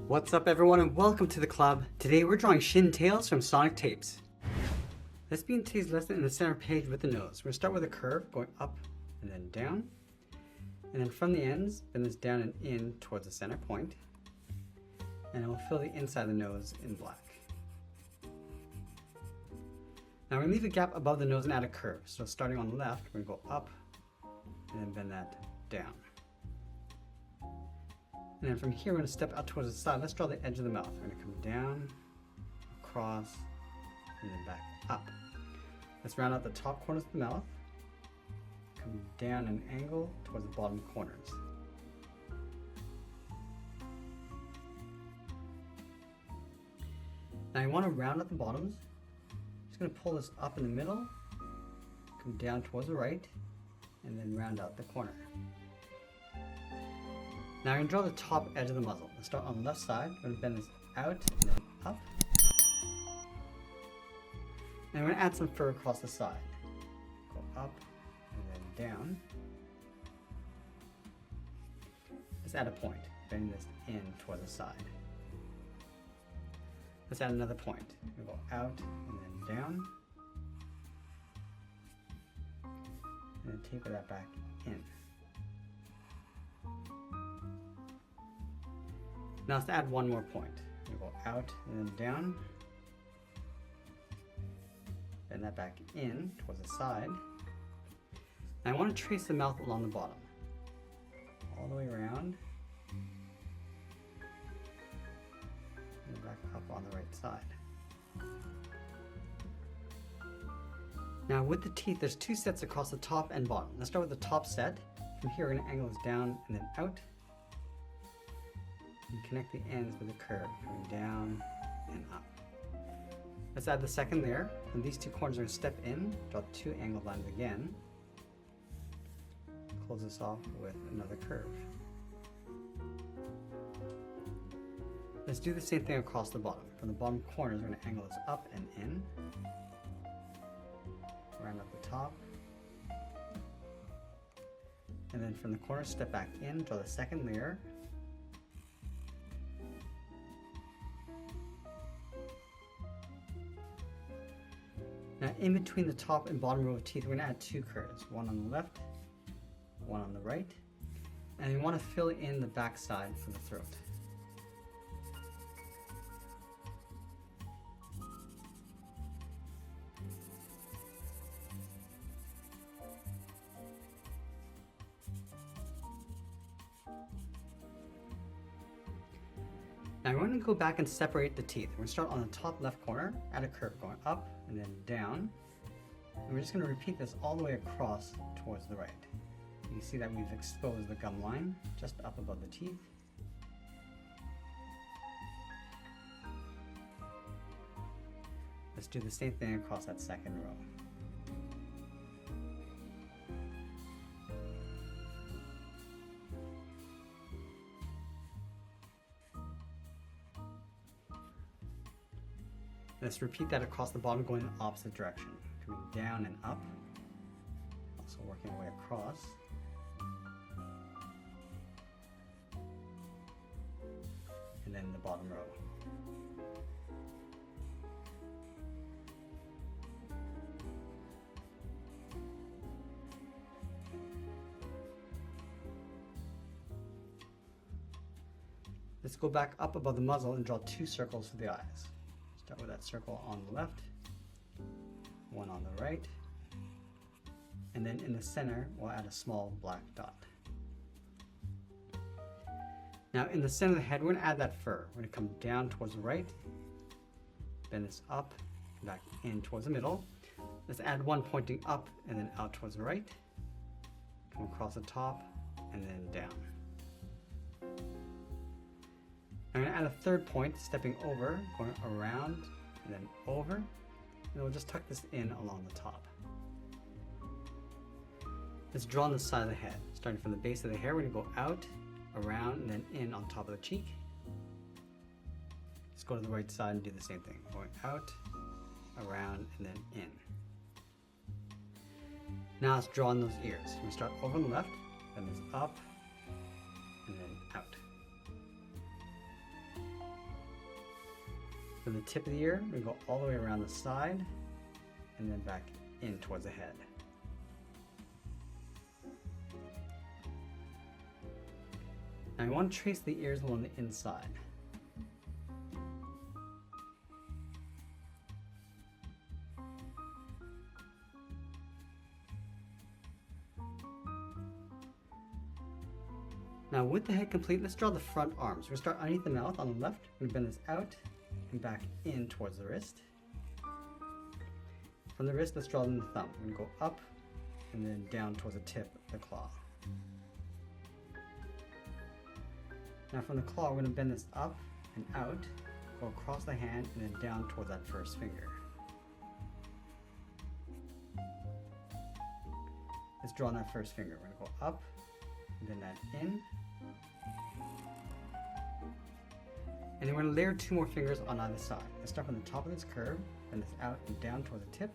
What's up everyone and welcome to the club. Today we're drawing Shin tails from Sonic Tapes. Let's begin today's lesson in the center page with the nose. We're going to start with a curve going up and then down. And then from the ends, bend this down and in towards the center point. And we'll fill the inside of the nose in black. Now we're going to leave a gap above the nose and add a curve. So starting on the left, we're going to go up and then bend that down. And then from here, we're going to step out towards the side. Let's draw the edge of the mouth. We're going to come down, across, and then back up. Let's round out the top corners of the mouth. Come down an angle towards the bottom corners. Now you want to round out the bottoms. Just going to pull this up in the middle, come down towards the right, and then round out the corner. Now I'm going to draw the top edge of the muzzle. Let's start on the left side. We're going to bend this out and then up. And we're going to add some fur across the side. Go up and then down. Let's add a point. Bend this in toward the side. Let's add another point. We'll go out and then down. And then taper that back in. Now let's add one more point. We'll go out and then down. Bend that back in towards the side. Now I want to trace the mouth along the bottom. All the way around. And back up on the right side. Now with the teeth, there's two sets across the top and bottom. Let's start with the top set. From here, we're going to angle this down and then out. And connect the ends with a curve, going down and up. Let's add the second layer. From these two corners, we're going to step in, draw two angled lines again. Close this off with another curve. Let's do the same thing across the bottom. From the bottom corners, we're going to angle this up and in. Round up the top. And then from the corners, step back in, draw the second layer. Now in between the top and bottom row of teeth, we're going to add two curves, one on the left, one on the right, and we want to fill in the back side for the throat. Now we're going to go back and separate the teeth. We're going to start on the top left corner, add a curve going up and then down. And we're just going to repeat this all the way across towards the right. You can see that we've exposed the gum line just up above the teeth. Let's do the same thing across that second row. Let's repeat that across the bottom, going in the opposite direction. Coming down and up. Also working our way across. And then the bottom row. Let's go back up above the muzzle and draw two circles for the eyes. Start with that circle on the left, one on the right, and then in the center we'll add a small black dot. Now in the center of the head, we're going to add that fur. We're going to come down towards the right, bend this up, back in towards the middle. Let's add one pointing up and then out towards the right, come across the top, and then down. I'm going to add a third point, stepping over, going around, and then over, and we'll just tuck this in along the top. Let's draw on the side of the head. Starting from the base of the hair, we're going to go out, around, and then in on top of the cheek. Let's go to the right side and do the same thing. Going out, around, and then in. Now let's draw on those ears. We're going to start over on the left, then this up, and then out. From the tip of the ear, we go all the way around the side and then back in towards the head. Now we want to trace the ears along the inside. Now with the head complete, let's draw the front arms. We're going to start underneath the mouth on the left. We're going to bend this out and back in towards the wrist. From the wrist, let's draw in the thumb. We're going to go up and then down towards the tip of the claw. Now from the claw, we're going to bend this up and out, go across the hand and then down towards that first finger. Let's draw on that first finger. We're going to go up and then that in. And then we're going to layer 2 more fingers on either side. Let's start from the top of this curve, bend this out and down toward the tip,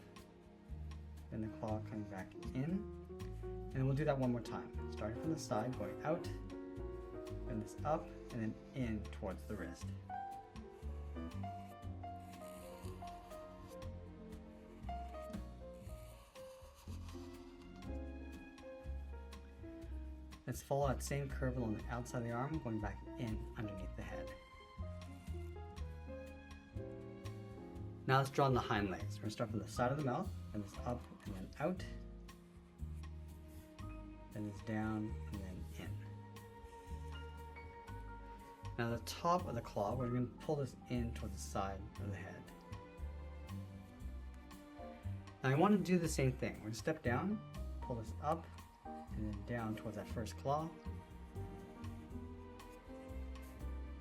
then the claw coming back in, and then we'll do that one more time. Starting from the side, going out, bend this up, and then in towards the wrist. Let's follow that same curve along the outside of the arm, going back in underneath the head. Now let's draw on the hind legs. We're going to start from the side of the mouth, bend this up and then out, then this down and then in. Now the top of the claw, we're going to pull this in towards the side of the head. Now I want to do the same thing. We're going to step down, pull this up, and then down towards that first claw.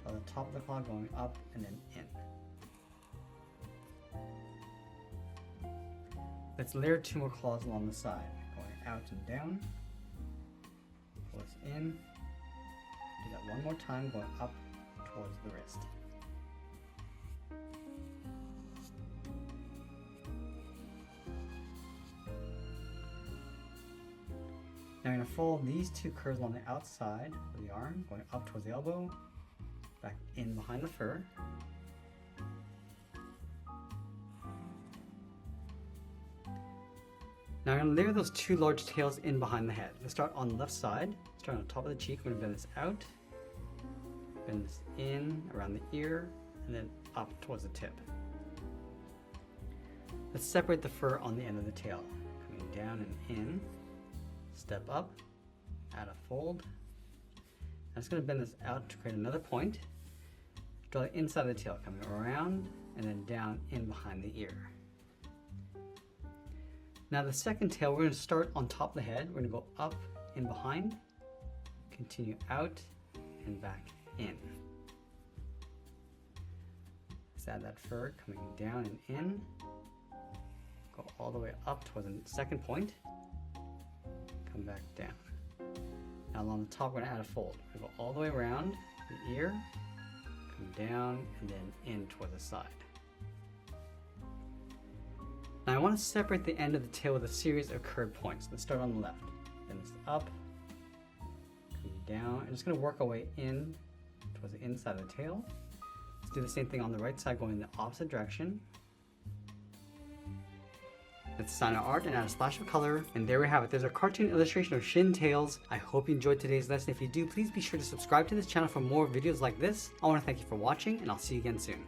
Draw the top of the claw going up and then in. Let's layer 2 more claws along the side, going out and down. Pull this in. Do that one more time, going up towards the wrist. Now I'm going to follow these 2 curves along the outside of the arm, going up towards the elbow, back in behind the fur. Now I'm going to layer those 2 large tails in behind the head. Let's start on the left side. Start on the top of the cheek. I'm going to bend this out, bend this in around the ear, and then up towards the tip. Let's separate the fur on the end of the tail. Coming down and in, step up, add a fold. I'm just going to bend this out to create another point. Draw the inside of the tail, coming around and then down in behind the ear. Now the second tail, we're going to start on top of the head. We're going to go up in behind, continue out and back in. Let's add that fur coming down and in. Go all the way up towards the second point. Come back down. Now along the top, we're going to add a fold. We go all the way around the ear, come down and then in toward the side. Now I want to separate the end of the tail with a series of curved points. Let's start on the left. Bend this up, come down. I'm just going to work our way in towards the inside of the tail. Let's do the same thing on the right side, going in the opposite direction. Let's sign our art and add a splash of color. And there we have it. There's a cartoon illustration of Shin tails. I hope you enjoyed today's lesson. If you do, please be sure to subscribe to this channel for more videos like this. I want to thank you for watching, and I'll see you again soon.